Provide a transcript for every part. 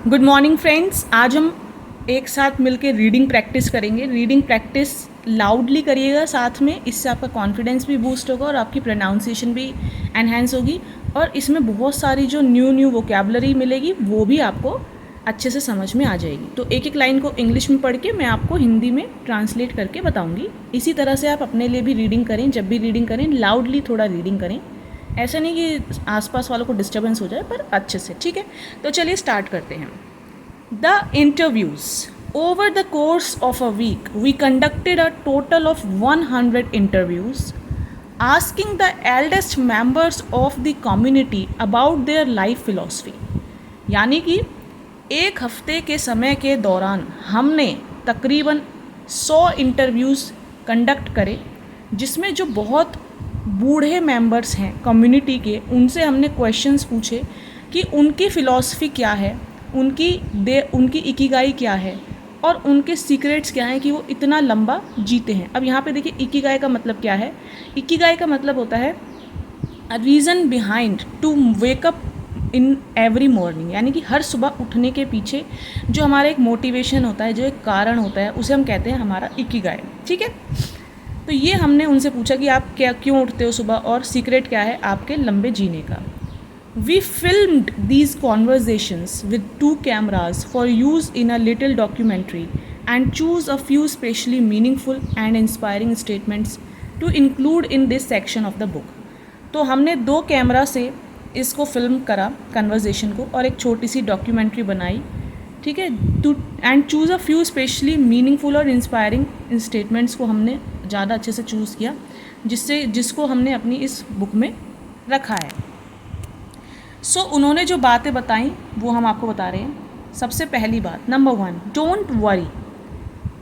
Good morning friends. आज हम एक साथ मिलकर रीडिंग प्रैक्टिस करेंगे। रीडिंग प्रैक्टिस लाउडली करिएगा साथ में, इससे आपका कॉन्फिडेंस भी बूस्ट होगा और आपकी प्रोनाउंसिएशन भी एनहेंस होगी। और इसमें बहुत सारी जो न्यू वोकेबलरी मिलेगी वो भी आपको अच्छे से समझ में आ जाएगी। तो एक एक लाइन को इंग्लिश में पढ़ के मैं आपको हिंदी में ट्रांसलेट करके बताऊंगी। इसी तरह से आप अपने लिए भी रीडिंग करें, जब भी रीडिंग करें लाउडली थोड़ा रीडिंग करें। ऐसा नहीं कि आसपास वालों को डिस्टर्बेंस हो जाए, पर अच्छे से। ठीक है, तो चलिए स्टार्ट करते हैं। The interviews. Over the course of a week we conducted a total of 100 interviews, asking the eldest members of the community about their life philosophy। यानी कि एक हफ्ते के समय के दौरान हमने तकरीबन 100 इंटरव्यूज़ कंडक्ट करे, जिसमें जो बहुत बूढ़े मेंबर्स हैं कम्युनिटी के, उनसे हमने क्वेश्चंस पूछे कि उनकी फ़िलॉसफी क्या है, उनकी इकिगाई क्या है और उनके सीक्रेट्स क्या हैं कि वो इतना लंबा जीते हैं। अब यहाँ पे देखिए, इकिगाई का मतलब क्या है। इकिगाई का मतलब होता है a reason behind to wake up in every morning. यानी कि हर सुबह उठने के पीछे जो हमारा एक मोटिवेशन होता है, जो एक कारण होता है, उसे हम कहते हैं हमारा इकिगाई। ठीक है, तो ये हमने उनसे पूछा कि आप क्यों उठते हो सुबह और सीक्रेट क्या है आपके लंबे जीने का। We filmed these conversations with 2 cameras for use in a little documentary and choose a few especially meaningful and inspiring statements to include in this section of the book। तो हमने 2 कैमरा से इसको फिल्म करा conversation को और एक छोटी सी documentary बनाई। ठीक है, to end choose a few specially meaningful और इंस्पायरिंग स्टेटमेंट्स को हमने ज़्यादा अच्छे से चूज़ किया, जिसको हमने अपनी इस बुक में रखा है। उन्होंने जो बातें बताई वो हम आपको बता रहे हैं। सबसे पहली बात, नंबर 1, डोंट वरी।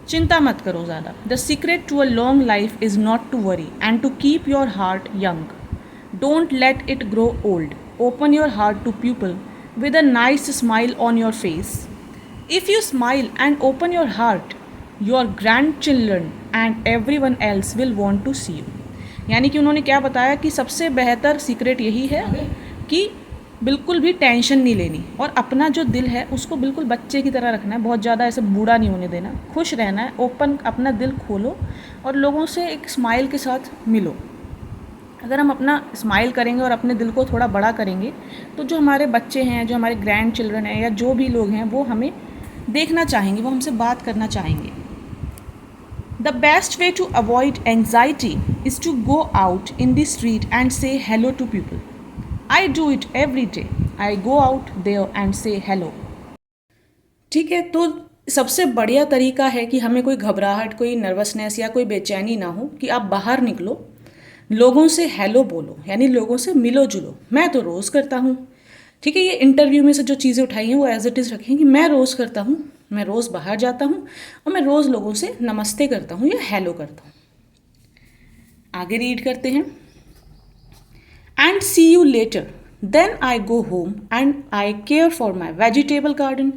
चिंता मत करो ज़्यादा। The secret to a long life is not to worry and to keep your heart young. Don't let it grow old. Open your heart to people with a nice smile on your face. If you smile and open your heart, your grandchildren and everyone else will want to see you. यानी कि उन्होंने क्या बताया कि सबसे बेहतर secret यही है कि बिल्कुल भी टेंशन नहीं लेनी और अपना जो दिल है उसको बिल्कुल बच्चे की तरह रखना है। बहुत ज़्यादा ऐसे बूढ़ा नहीं होने देना, खुश रहना है। ओपन अपना दिल खोलो और लोगों से एक स्माइल के साथ मिलो। अगर हम अपना स्माइल करेंगे और अपने दिल को थोड़ा बड़ा करेंगे तो जो हमारे बच्चे हैं, जो हमारे ग्रैंड चिल्ड्रन हैं या जो भी लोग हैं, वो हमें देखना चाहेंगे, वो हमसे बात करना चाहेंगे। The best way to avoid anxiety is to go out in the street and say hello to people. I do it every day. I go out there and say hello। ठीक है, तो सबसे बढ़िया तरीका है कि हमें कोई घबराहट, कोई नर्वसनेस या कोई बेचैनी ना हो कि आप बाहर निकलो, लोगों से हेलो बोलो, यानी लोगों से मिलो जुलो। मैं तो रोज़ करता हूँ। ठीक है, ये इंटरव्यू में से जो चीज़ें उठाई हैं वो एज इट इज़ रखें कि मैं रोज़ करता हूँ। मैं रोज़ बाहर जाता हूँ और मैं रोज़ लोगों से नमस्ते करता हूँ या हेलो करता हूँ। आगे रीड करते हैं। And see you later. Then I go home and I care for my vegetable garden.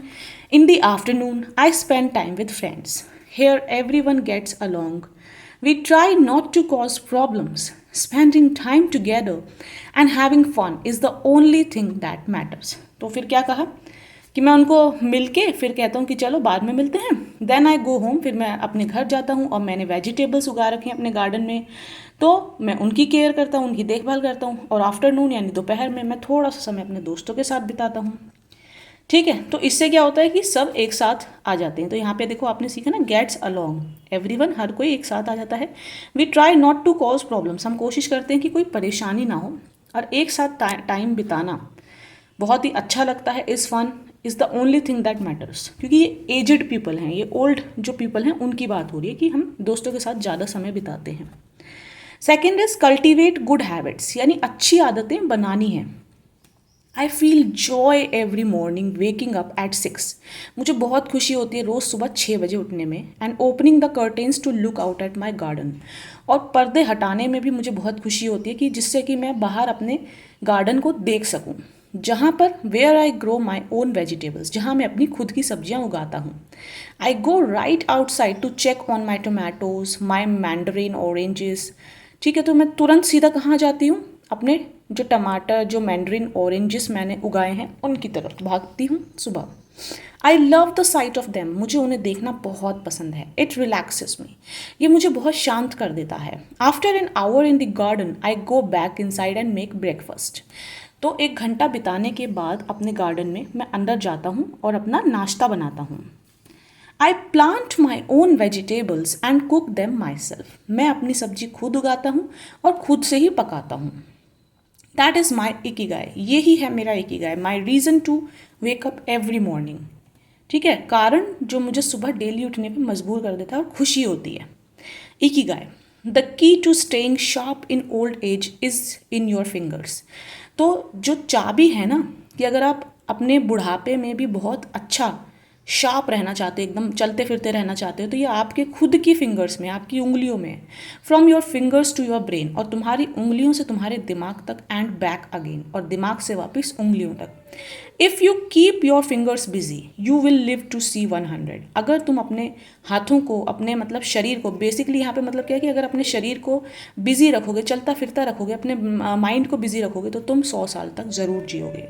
In the afternoon, I spend time with friends. Here, everyone gets along. We try not to cause problems. Spending time together and having fun is the only thing that matters। तो फिर क्या कहा कि मैं उनको मिलके फिर कहता हूँ कि चलो बाद में मिलते हैं। देन आई गो होम, फिर मैं अपने घर जाता हूँ और मैंने वेजिटेबल्स उगा रखे हैं अपने गार्डन में, तो मैं उनकी केयर करता हूँ, उनकी देखभाल करता हूँ। और आफ्टरनून यानी दोपहर में मैं थोड़ा सा समय अपने दोस्तों के साथ बिताता हूँ। ठीक है, तो इससे क्या होता है कि सब एक साथ आ जाते हैं। तो यहाँ पे देखो आपने सीखा ना, गेट्स अलॉन्ग, एवरीवन, हर कोई एक साथ आ जाता है। We try not to cause problems, हम कोशिश करते हैं कि कोई परेशानी ना हो। और एक साथ टाइम बिताना बहुत ही अच्छा लगता है। Is fun is the only thing that matters. क्योंकि ये एजड पीपल हैं, ये ओल्ड जो पीपल हैं उनकी बात हो रही है कि हम दोस्तों के साथ ज़्यादा समय बिताते हैं। Second is cultivate good habits, यानी अच्छी आदतें बनानी हैं। I feel Joy every morning waking up at 6। मुझे बहुत खुशी होती है रोज़ सुबह 6 बजे उठने में। And opening the curtains to look out at my garden, और पर्दे हटाने में भी मुझे बहुत खुशी होती है कि जिससे कि मैं बाहर अपने गार्डन को देख सकूं, जहाँ पर where I grow my own vegetables, जहाँ मैं अपनी खुद की सब्जियाँ उगाता हूँ। I go right outside to check on my tomatoes, my mandarin oranges. ठीक है, तो मैं तुरंत सीधा कहाँ जाती हूँ, अपने जो टमाटर, जो मैंडरिन ऑरेंजेस मैंने उगाए हैं उनकी तरफ भागती हूँ सुबह। I love the site of them, मुझे उन्हें देखना बहुत पसंद है। इट रिलैक्सेस मी, ये मुझे बहुत शांत कर देता है। After an hour in the garden I go back in side and make breakfast, तो 1 घंटा बिताने के बाद अपने गार्डन में मैं अंदर जाता हूँ और अपना नाश्ता बनाता हूँ। I plant my own vegetables and cook them myself, मैं अपनी सब्जी खुद उगाता हूँ और खुद से ही पकाता हूँ। दैट इज़ माई इकिगाई, यही है मेरा इकिगाई, my reason to wake up every morning. ठीक है, कारण जो मुझे सुबह डेली उठने पे मजबूर कर देता है और खुशी होती है। Ikigai, the key to staying sharp in old age is in your fingers, तो जो चाबी है ना कि अगर आप अपने बुढ़ापे में भी बहुत अच्छा शार्प रहना चाहते हो, एकदम चलते फिरते रहना चाहते हो, तो ये आपके खुद की फिंगर्स में, आपकी उंगलियों में। From your fingers to your brain, और तुम्हारी उंगलियों से तुम्हारे दिमाग तक, एंड बैक अगेन, और दिमाग से वापस उंगलियों तक। If you keep your fingers busy you will live to see 100, अगर तुम अपने हाथों को, अपने मतलब शरीर को, बेसिकली यहाँ पे मतलब क्या है कि अगर अपने शरीर को बिजी रखोगे, चलता फिरता रखोगे, अपने माइंड को बिजी रखोगे, तो तुम 100 साल तक ज़रूर जियोगे।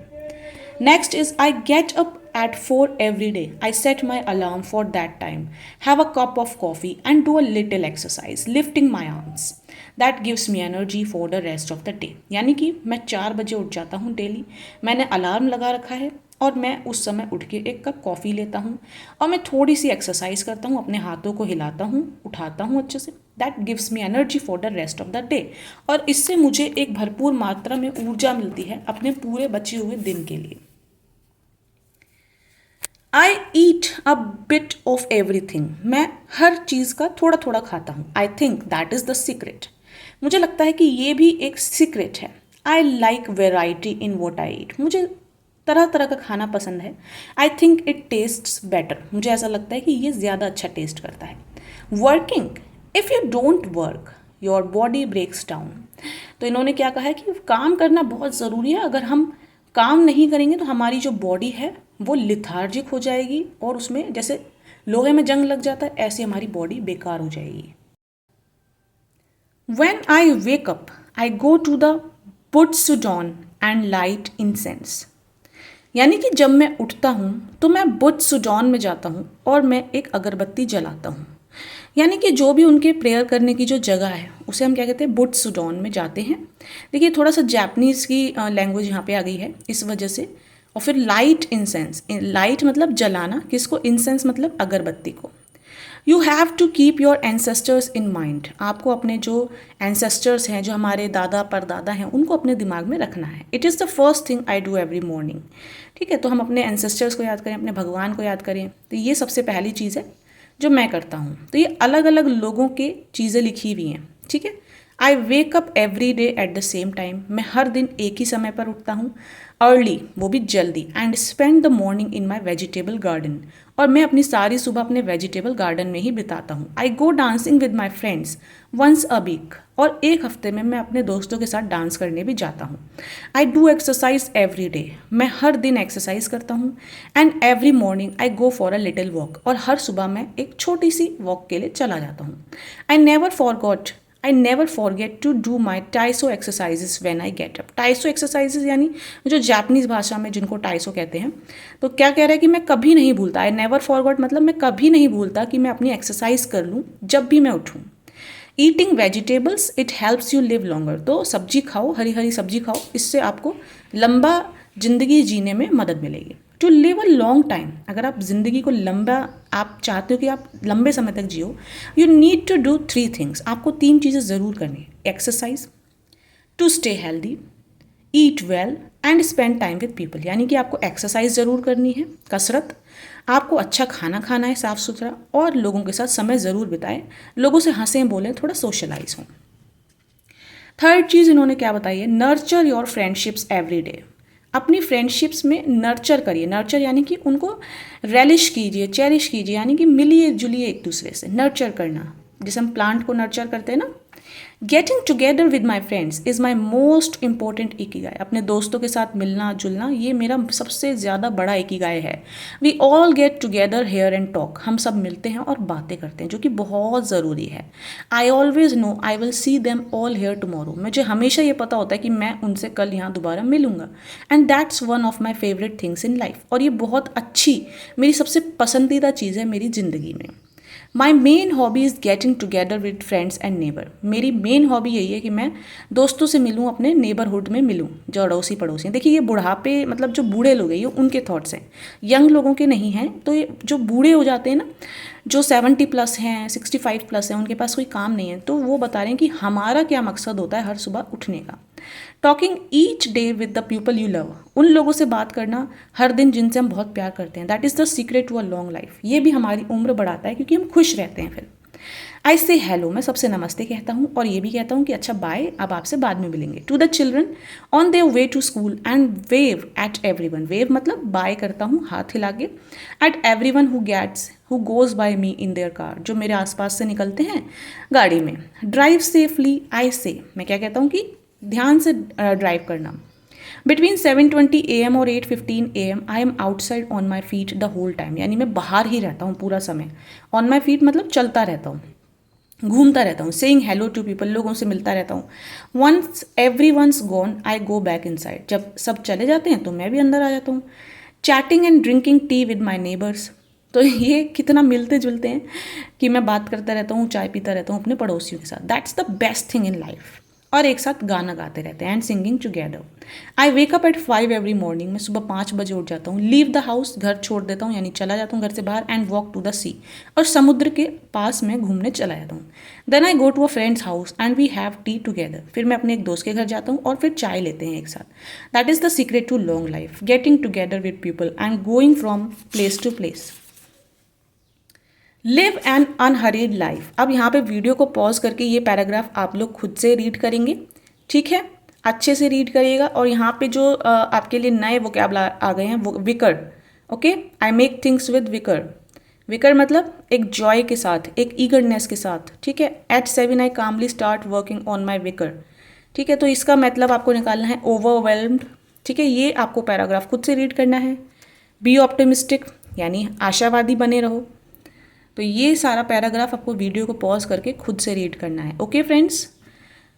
Next is I get up at 4 every day. I set my alarm for that time, have a cup of coffee and do a little exercise, lifting my arms. That gives me energy for the rest of the day. यानी कि मैं 4 बजे उठ जाता हूँ daily, मैंने alarm लगा रखा है और मैं उस समय उठ के 1 कप कॉफ़ी लेता हूँ और मैं थोड़ी सी एक्सरसाइज करता हूँ, अपने हाथों को हिलाता हूँ, उठाता हूँ अच्छे से। That gives me energy for the rest of the day, और इससे मुझे एक भरपूर मात्रा में ऊर्जा मिलती है अपने पूरे बचे हुए दिन के लिए। I eat a bit of everything, मैं हर चीज़ का थोड़ा थोड़ा खाता हूँ। I think that is the secret, मुझे लगता है कि ये भी एक सीक्रेट है। I like variety in what I eat, मुझे तरह तरह का खाना पसंद है। I think it tastes better, मुझे ऐसा लगता है कि ये ज़्यादा अच्छा टेस्ट करता है। Working, if you don't work your body breaks down, तो इन्होंने क्या कहा है कि काम करना बहुत ज़रूरी है। अगर हम काम नहीं करेंगे तो हमारी जो बॉडी है वो लिथार्जिक हो जाएगी, और उसमें जैसे लोहे में जंग लग जाता है ऐसे हमारी बॉडी बेकार हो जाएगी। When I wake up, I go to the Butsudan and light incense. यानी कि जब मैं उठता हूँ तो मैं बुत्सुडान में जाता हूँ और मैं एक अगरबत्ती जलाता हूँ। यानी कि जो भी उनके प्रेयर करने की जो जगह है उसे हम क्या कहते हैं, बुत्सुडान में जाते हैं। देखिए थोड़ा सा जापानीज़ की लैंग्वेज यहाँ पे आ गई है इस वजह से। और फिर लाइट इंसेंस, लाइट मतलब जलाना, किसको, इंसेंस मतलब अगरबत्ती को। You have to keep your ancestors in mind, आपको अपने जो एंसेस्टर्स हैं, जो हमारे दादा परदादा हैं, उनको अपने दिमाग में रखना है। It is the first thing I do every morning. ठीक है, तो हम अपने एंसेस्टर्स को याद करें, अपने भगवान को याद करें, तो ये सबसे पहली चीज़ है जो मैं करता हूँ। तो ये अलग अलग लोगों के चीज़ें लिखी हुई हैं। ठीक है, I wake up every day at the same time, मैं हर दिन एक ही समय पर उठता हूँ, अर्ली वो भी जल्दी, and spend the morning in my vegetable garden, और मैं अपनी सारी सुबह अपने वेजिटेबल गार्डन में ही बिताता हूँ। I go dancing with my friends once a week, और एक हफ्ते में मैं अपने दोस्तों के साथ डांस करने भी जाता हूँ। I do exercise every day, मैं हर दिन एक्सरसाइज करता हूँ। And every morning I go for a little walk, और हर सुबह मैं एक छोटी सी वॉक के लिए चला जाता हूँ। I never forget to do my taiso exercises when I get up. Taiso exercises यानी जो जापानीज़ भाषा में जिनको टाइसो कहते हैं, तो क्या कह रहा है कि मैं कभी नहीं भूलता। आई नेवर फॉरगॉट मतलब मैं कभी नहीं भूलता कि मैं अपनी एक्सरसाइज कर लूँ जब भी मैं उठूँ। Eating vegetables it helps you live longer, तो सब्जी खाओ, हरी हरी सब्जी खाओ, इससे आपको लंबा ज़िंदगी जीने में मदद मिलेगी। To live a long time, अगर आप ज़िंदगी को लंबा, आप चाहते हो कि आप लंबे समय तक जियो, you need to do 3 things, आपको 3 चीज़ें ज़रूर करनी है। Exercise, to stay healthy, eat well and spend time with people, यानी कि आपको एक्सरसाइज ज़रूर करनी है, कसरत, आपको अच्छा खाना खाना है साफ़ सुथरा, और लोगों के साथ समय ज़रूर बिताएं, लोगों से हंसें बोलें, थोड़ा सोशलाइज हों। थर्ड चीज़ इन्होंने क्या बताई है, nurture your friendships every day, अपनी फ्रेंडशिप्स में नर्चर करिए। नर्चर यानी कि उनको रेलिश कीजिए, चेरिश कीजिए, यानी कि मिलिए जुलिए एक दूसरे से। नर्चर करना, जैसे हम प्लांट को नर्चर करते हैं ना, getting together with my friends is my most important Ikigai. अपने दोस्तों के साथ मिलना जुलना ये मेरा सबसे ज़्यादा बड़ा इकिगाई है। We all get together here and talk. हम सब मिलते हैं और बातें करते हैं, जो कि बहुत ज़रूरी है। I always know I will see them all here tomorrow. मुझे हमेशा ये पता होता है कि मैं उनसे कल यहाँ दोबारा मिलूंगा। And that's one of my favourite things in life. और ये बहुत अच्छी, मेरी सबसे पसंदीदा चीज़ है मेरी ज़िंदगी में। My main hobby is getting together with friends and neighbour. मेरी मेन हॉबी यही है कि मैं दोस्तों से मिलूँ, अपने नेबरहुड में मिलूँ, जो अड़ोसी पड़ोसी हैं। देखिए, ये बुढ़ापे मतलब जो बूढ़े लोग हैं ये उनके थॉट्स हैं, यंग लोगों के नहीं हैं। तो ये जो बूढ़े हो जाते हैं ना, जो 70+ हैं, 65+ हैं, उनके पास कोई काम नहीं है, तो वो बता रहे हैं कि हमारा क्या मकसद होता है हर सुबह उठने का। Talking each day with the people you love. उन लोगों से बात करना हर दिन जिनसे हम बहुत प्यार करते हैं। That is the secret to a long life. ये भी हमारी उम्र बढ़ाता है क्योंकि हम खुश रहते हैं फिर। आई से हेलो, मैं सबसे नमस्ते कहता हूँ और ये भी कहता हूँ कि अच्छा बाय, अब आपसे बाद में मिलेंगे। To the children on their way to school and wave at everyone. Wave मतलब बाय करता हूँ हाथ हिला के। At everyone who goes by me in their car. जो मेरे आसपास से निकलते हैं गाड़ी में। ड्राइव सेफली, आई से मैं क्या कहता हूँ कि ध्यान से ड्राइव करना। बिटवीन 7:20 AM और 8:15 AM I am outside on my feet the whole time. यानी मैं बाहर ही रहता हूँ पूरा समय। ऑन माई फीट मतलब चलता रहता हूँ, घूमता रहता हूँ। सेइंग हेलो टू पीपल, लोगों से मिलता रहता हूँ। Once every once gone I go back inside. जब सब चले जाते हैं तो मैं भी अंदर आ जाता हूँ। Chatting and drinking tea with my neighbours. तो ये कितना मिलते जुलते हैं कि मैं बात करता रहता हूँ, चाय पीता रहता हूँ अपने पड़ोसियों के साथ। That's the best thing in life. और एक साथ गाना गाते रहते हैं and singing together. I wake up at 5 every morning. मैं सुबह 5 बजे उठ जाता हूँ। लीव द हाउस, घर छोड़ देता हूँ, यानी चला जाता हूँ घर से बाहर। And walk to the sea, और समुद्र के पास में घूमने चला जाता हूँ। Then I go to a friend's house and we have tea together. फिर मैं अपने एक दोस्त के घर जाता हूँ और फिर चाय लेते हैं एक साथ। That is the secret to long life, getting together with people and going from place to place. Live an unheard life. अब यहाँ पे वीडियो को पॉज करके ये पैराग्राफ आप लोग खुद से रीड करेंगे, ठीक है? अच्छे से रीड करिएगा। और यहाँ पे जो आपके लिए नए वोकैबुलरी आ गए हैं, वो wicker. Okay, I make things with wicker. Wicker मतलब एक जॉय के साथ, एक ईगरनेस के साथ, ठीक है? At 7 I calmly start working on my wicker. ठीक है, तो इसका मतलब आपको निकालना है ओवरवेल्म्ड। ठीक है, ये आपको पैराग्राफ खुद से रीड करना है। बी ऑप्टिमिस्टिक, यानी आशावादी बने रहो। तो ये सारा पैराग्राफ आपको वीडियो को पॉज करके खुद से रीड करना है। Okay friends?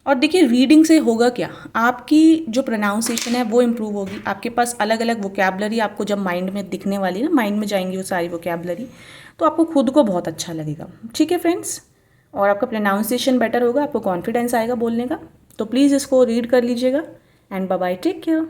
और देखिए, रीडिंग से होगा क्या, आपकी जो प्रोनाउंसिएशन है वो इम्प्रूव होगी। आपके पास अलग अलग वोकैबुलरी आपको जब माइंड में दिखने वाली है ना, माइंड में जाएंगी वो सारी वोकैबुलरी, तो आपको खुद को बहुत अच्छा लगेगा। ठीक है फ्रेंड्स? और आपका प्रोनाउंसिएशन बेटर होगा, आपको कॉन्फिडेंस आएगा बोलने का। तो प्लीज़ इसको रीड कर लीजिएगा। And bye bye, take care.